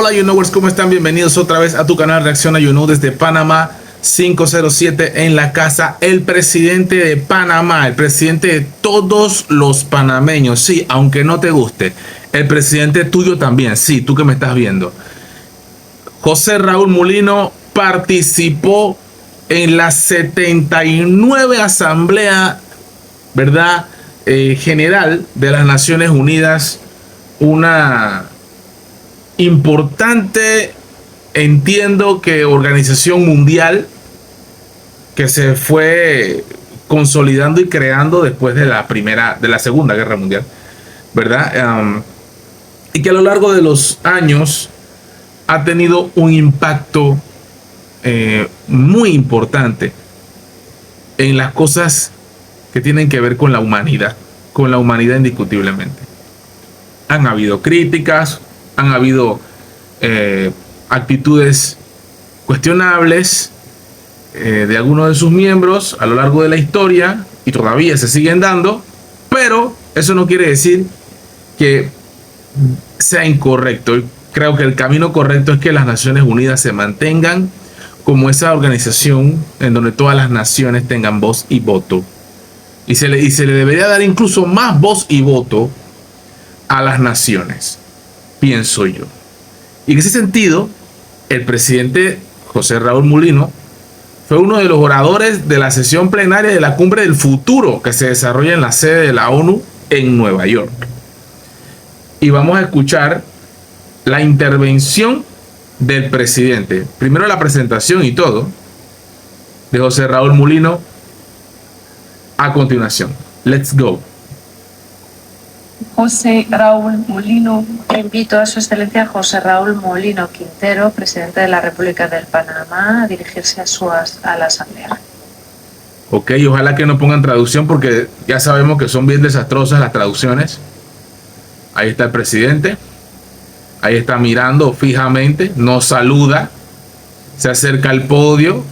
Hola YouKnowers, ¿cómo están? Bienvenidos otra vez a tu canal Reacciona YouKnow desde Panamá 507 en la casa. El presidente de Panamá, el presidente de todos los panameños, sí, aunque no te guste. El presidente tuyo también, sí, tú que me estás viendo. José Raúl Mulino participó en la 79 Asamblea, ¿verdad? General de las Naciones Unidas, una importante, entiendo que organización mundial que se fue consolidando y creando después de la Segunda Guerra Mundial, ¿verdad? Y que a lo largo de los años ha tenido un impacto muy importante en las cosas que tienen que ver con la humanidad indiscutiblemente. Han habido críticas, han habido actitudes cuestionables de algunos de sus miembros a lo largo de la historia y todavía se siguen dando, pero eso no quiere decir que sea incorrecto. Creo que el camino correcto es que las Naciones Unidas se mantengan como esa organización en donde todas las naciones tengan voz y voto. Y se le debería dar incluso más voz y voto a las naciones, pienso yo. Y en ese sentido, el presidente José Raúl Mulino fue uno de los oradores de la sesión plenaria de la Cumbre del Futuro que se desarrolla en la sede de la ONU en Nueva York. Y vamos a escuchar la intervención del presidente. Primero la presentación y todo de José Raúl Mulino. A continuación, let's go. José Raúl Mulino. Invito a su excelencia José Raúl Mulino Quintero, presidente de la República del Panamá, a dirigirse a la asamblea. Ok, ojalá que no pongan traducción porque ya sabemos que son bien desastrosas las traducciones. Ahí está el presidente. Ahí está mirando fijamente, nos saluda, se acerca al podio.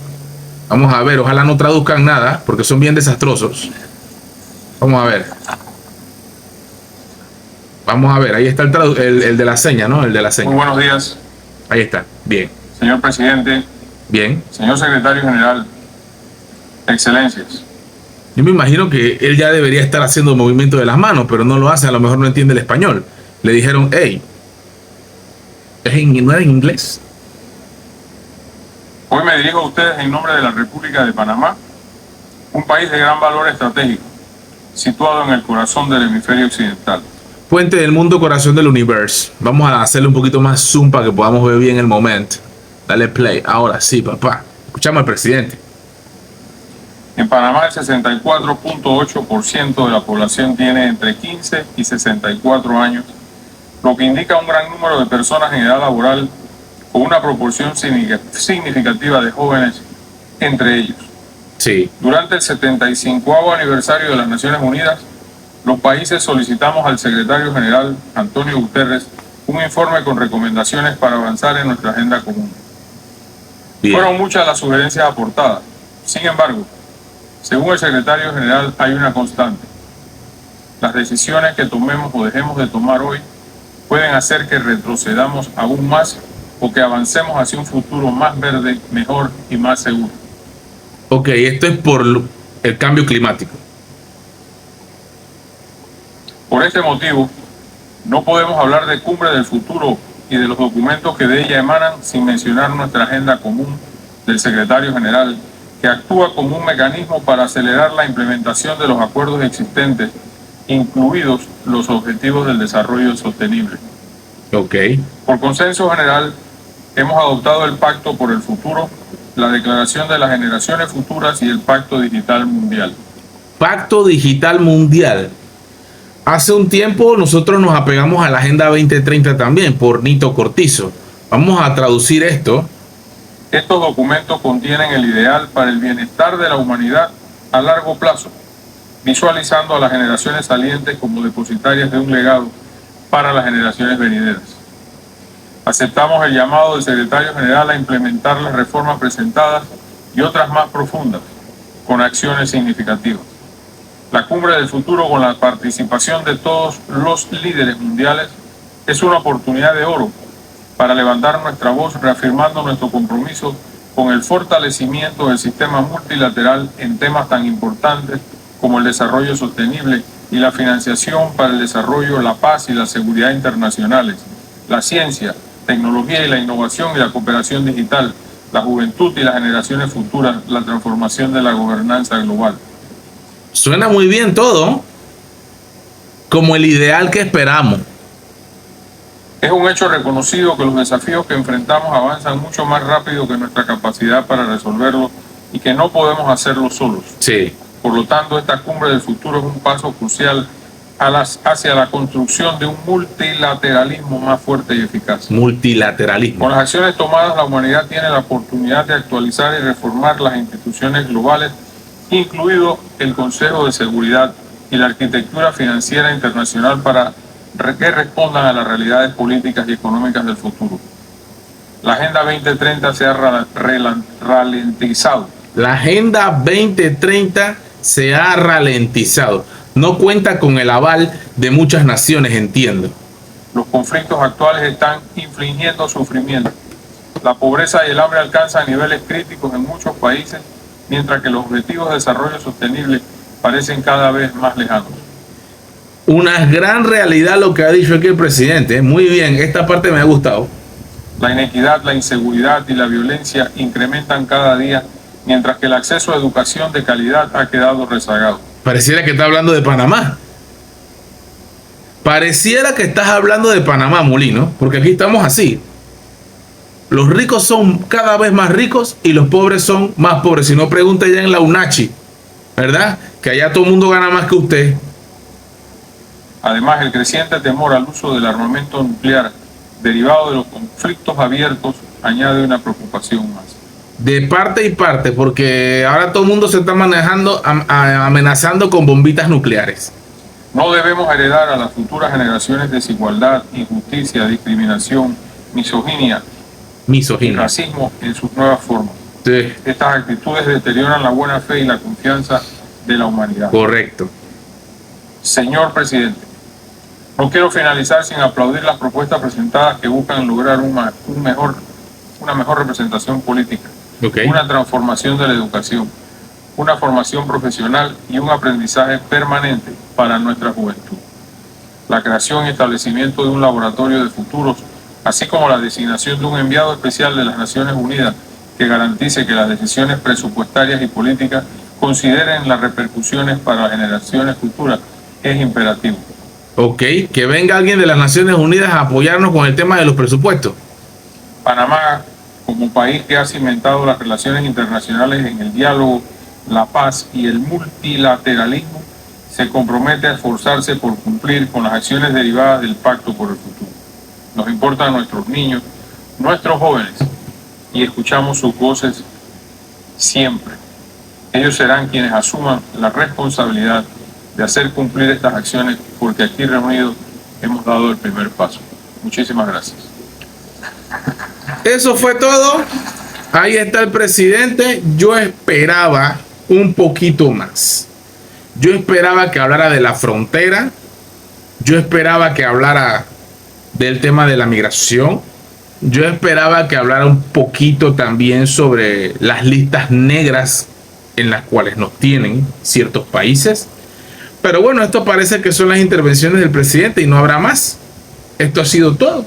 Vamos a ver, ojalá no traduzcan nada porque son bien desastrosos. Vamos a ver. Vamos a ver, ahí está el de la seña, ¿no? El de la seña. Muy buenos días. Ahí está, bien. Señor presidente. Bien. Señor secretario general. Excelencias. Yo me imagino que él ya debería estar haciendo movimiento de las manos, pero no lo hace, a lo mejor no entiende el español. Le dijeron, hey, ¿no era en inglés? Hoy me dirijo a ustedes en nombre de la República de Panamá, un país de gran valor estratégico, situado en el corazón del hemisferio occidental. Puente del mundo, corazón del universo. Vamos a hacerle un poquito más zoom para que podamos ver bien el momento. Dale play. Ahora sí, papá. Escuchamos al presidente. En Panamá el 64.8% de la población tiene entre 15 y 64 años, lo que indica un gran número de personas en edad laboral con una proporción significativa de jóvenes entre ellos. Sí. Durante el 75º aniversario de las Naciones Unidas, los países solicitamos al secretario general Antonio Guterres un informe con recomendaciones para avanzar en nuestra agenda común. Bien. Fueron muchas las sugerencias aportadas. Sin embargo, según el secretario general, hay una constante. Las decisiones que tomemos o dejemos de tomar hoy pueden hacer que retrocedamos aún más o que avancemos hacia un futuro más verde, mejor y más seguro. Ok, esto es por el cambio climático. Por este motivo, no podemos hablar de Cumbre del Futuro y de los documentos que de ella emanan sin mencionar nuestra agenda común del secretario general, que actúa como un mecanismo para acelerar la implementación de los acuerdos existentes, incluidos los Objetivos del Desarrollo Sostenible. Ok. Por consenso general, hemos adoptado el Pacto por el Futuro, la Declaración de las Generaciones Futuras y el Pacto Digital Mundial. Pacto Digital Mundial. Hace un tiempo nosotros nos apegamos a la Agenda 2030 también, por Nito Cortizo. Vamos a traducir esto. Estos documentos contienen el ideal para el bienestar de la humanidad a largo plazo, visualizando a las generaciones salientes como depositarias de un legado para las generaciones venideras. Aceptamos el llamado del secretario general a implementar las reformas presentadas y otras más profundas, con acciones significativas. La Cumbre del Futuro, con la participación de todos los líderes mundiales, es una oportunidad de oro para levantar nuestra voz, reafirmando nuestro compromiso con el fortalecimiento del sistema multilateral en temas tan importantes como el desarrollo sostenible y la financiación para el desarrollo, la paz y la seguridad internacionales, la ciencia, tecnología y la innovación y la cooperación digital, la juventud y las generaciones futuras, la transformación de la gobernanza global. Suena muy bien todo, como el ideal que esperamos. Es un hecho reconocido que los desafíos que enfrentamos avanzan mucho más rápido que nuestra capacidad para resolverlos y que no podemos hacerlo solos. Sí. Por lo tanto, esta cumbre del futuro es un paso crucial hacia la construcción de un multilateralismo más fuerte y eficaz. Multilateralismo. Con las acciones tomadas, la humanidad tiene la oportunidad de actualizar y reformar las instituciones globales, incluido el Consejo de Seguridad y la arquitectura financiera internacional para que respondan a las realidades políticas y económicas del futuro. La Agenda 2030 se ha ralentizado. La Agenda 2030 se ha ralentizado. No cuenta con el aval de muchas naciones, entiendo. Los conflictos actuales están infligiendo sufrimiento. La pobreza y el hambre alcanzan niveles críticos en muchos países, mientras que los objetivos de desarrollo sostenible parecen cada vez más lejanos. Una gran realidad lo que ha dicho aquí el presidente. Muy bien, esta parte me ha gustado. La inequidad, la inseguridad y la violencia incrementan cada día, mientras que el acceso a educación de calidad ha quedado rezagado. Pareciera que está hablando de Panamá. Pareciera que estás hablando de Panamá, Molino, porque aquí estamos así. Los ricos son cada vez más ricos y los pobres son más pobres. Si no, pregunta ya en la UNACHI, ¿verdad? Que allá todo el mundo gana más que usted. Además, el creciente temor al uso del armamento nuclear derivado de los conflictos abiertos añade una preocupación más. De parte y parte, porque ahora todo el mundo se está manejando, amenazando con bombitas nucleares. No debemos heredar a las futuras generaciones desigualdad, injusticia, discriminación, misoginia y racismo en sus nuevas formas. Sí. Estas actitudes deterioran la buena fe y la confianza de la humanidad. Correcto. Señor presidente, no quiero finalizar sin aplaudir las propuestas presentadas que buscan lograr una mejor representación política, una transformación de la educación, una formación profesional y un aprendizaje permanente para nuestra juventud. La creación y establecimiento de un laboratorio de futuros, así como la designación de un enviado especial de las Naciones Unidas que garantice que las decisiones presupuestarias y políticas consideren las repercusiones para las generaciones futuras, es imperativo. Ok, que venga alguien de las Naciones Unidas a apoyarnos con el tema de los presupuestos. Panamá, como país que ha cimentado las relaciones internacionales en el diálogo, la paz y el multilateralismo, se compromete a esforzarse por cumplir con las acciones derivadas del Pacto por el Futuro. Nos importan nuestros niños, nuestros jóvenes, y escuchamos sus voces siempre. Ellos serán quienes asuman la responsabilidad de hacer cumplir estas acciones, porque aquí reunidos hemos dado el primer paso. Muchísimas gracias. Eso fue todo. Ahí está el presidente. Yo esperaba un poquito más. Yo esperaba que hablara de la frontera. Yo esperaba que hablara del tema de la migración. Yo esperaba que hablara un poquito también sobre las listas negras en las cuales nos tienen ciertos países. Pero bueno, esto parece que son las intervenciones del presidente y no habrá más. Esto ha sido todo.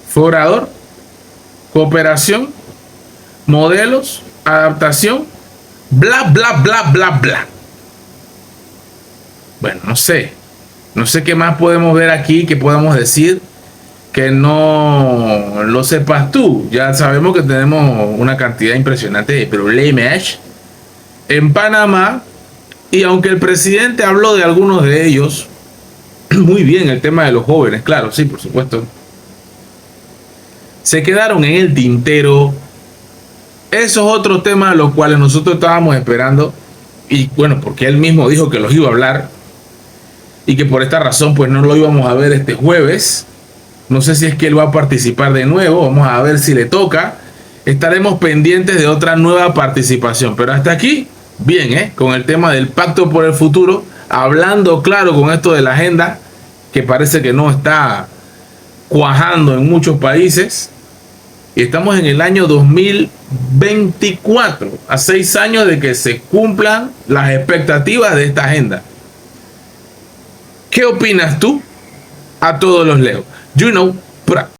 Fue orador, cooperación, modelos, adaptación, bla, bla, bla, bla, bla. Bueno, no sé qué más podemos ver aquí, que podamos decir que no lo sepas tú. Ya sabemos que tenemos una cantidad impresionante de problemas en Panamá, y aunque el presidente habló de algunos de ellos, muy bien, el tema de los jóvenes, claro, sí, por supuesto, se quedaron en el tintero esos otros temas a los cuales nosotros estábamos esperando, y bueno, porque él mismo dijo que los iba a hablar y que por esta razón pues no lo íbamos a ver este jueves. No sé si es que él va a participar de nuevo, vamos a ver si le toca. Estaremos pendientes de otra nueva participación, pero hasta aquí bien, con el tema del Pacto por el Futuro, hablando claro con esto de la agenda, que parece que no está cuajando en muchos países. Y estamos en el año 2024, a 6 años de que se cumplan las expectativas de esta agenda. ¿Qué opinas tú? A todos los leo. You know,